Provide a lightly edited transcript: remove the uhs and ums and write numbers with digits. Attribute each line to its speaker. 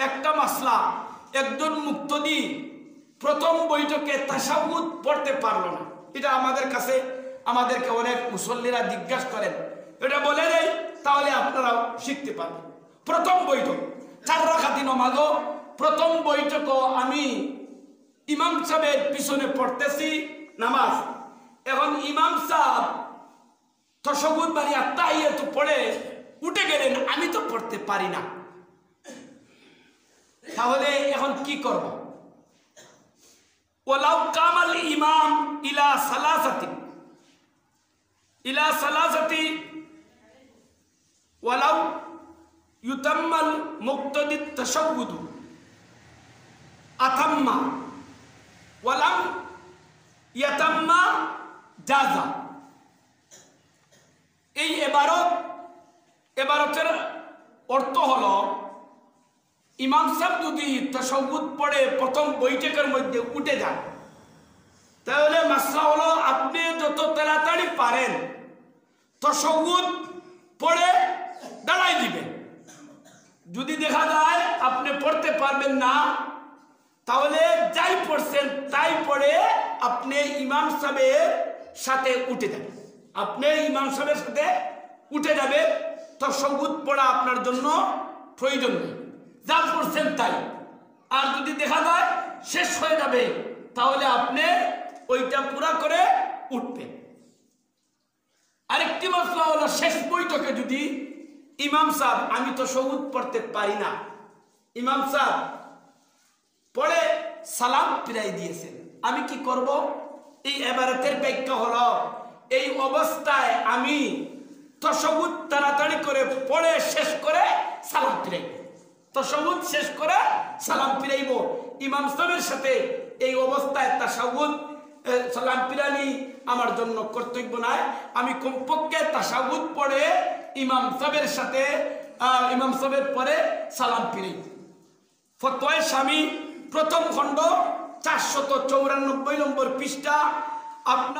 Speaker 1: একটা মাসলা, একজন মুক্তদি প্রথম বৈঠকে তাশাহুদ পড়তে পারলো না। এটা আমাদেরকে অনেক মুসল্লিরা জিজ্ঞাসা করেন, এটা বলে দেই তাহলে আপনারাও শিখতে পারবেন। প্রথম বৈঠক 4 রাকাতি নামাজও প্রথম বৈঠকও আমি ইমাম সাহেবের পিছনে পড়তেছি নামাজ। এখন ইমাম সাহেব তাশাহুদ বাড়ি আত্তাহিয়াতু পড়ে উঠে গেলেন, আমি তো পড়তে পারি না, তাহলে এখন কি করব? ওয়ালাউ কামাল ইমাম ইলা সালাসাতি ওয়ালাউ ইউতাম্মাল মুক্তাদি তাশাহুদ আতাম্মা ওয়ালাম ইয়াতাম্মা জাযা। এই এবারতের অর্থ হলো, ইমাম সাহেব যদি তাশাহুদ পড়ে প্রথম বৈঠকের মধ্যে উঠে যান, তাহলে মাসলা হলো আপনি যত তাড়াতাড়ি পারেন তাশাহুদ পড়ে দাঁড়াই দিবেন। যদি দেখা যায় আপনি পড়তে পারবেন না, তাহলে যাই পড়ছেন তাই পড়ে আপনি ইমাম সাহেবের সাথে উঠে যাবেন। তাশাহুদ পড়া আপনার জন্য প্রয়োজন নেই, যা পড়ছেন তাই। আর যদি দেখা যায় শেষ হয়ে যাবে, তাহলে আপনি ওইটা পুরা করে উঠবেন। আরেকটি মাসলা হলো, শেষ বৈঠকে যদি ইমাম সাহেব, আমি তাশাহুদ পড়তে পারি না, ইমাম সাহেব পড়ে সালাম ফিরাই দিয়েছেন, আমি কি করব? এই ইবারতের ব্যাখ্যা হলো, এই অবস্থায় আমি তাশাহুদ তাড়াতাড়ি করে পড়ে শেষ করে সালাম ফিরাইব। তাশাহুদ শেষ করে সালাম ফিরাইব। ইমাম সাহেবের সাথে এই অবস্থায় তাশাহুদ সালাম ফিরানি আমার জন্য কর্তব্য নয়। আমি কমপক্ষে তাশাহুদ পড়ে ইমাম সাহেবের পরে সালাম ফিরাইব। ফতোয়ায়ে শামী প্রথম খণ্ড 494 নম্বর পৃষ্ঠা। আপনার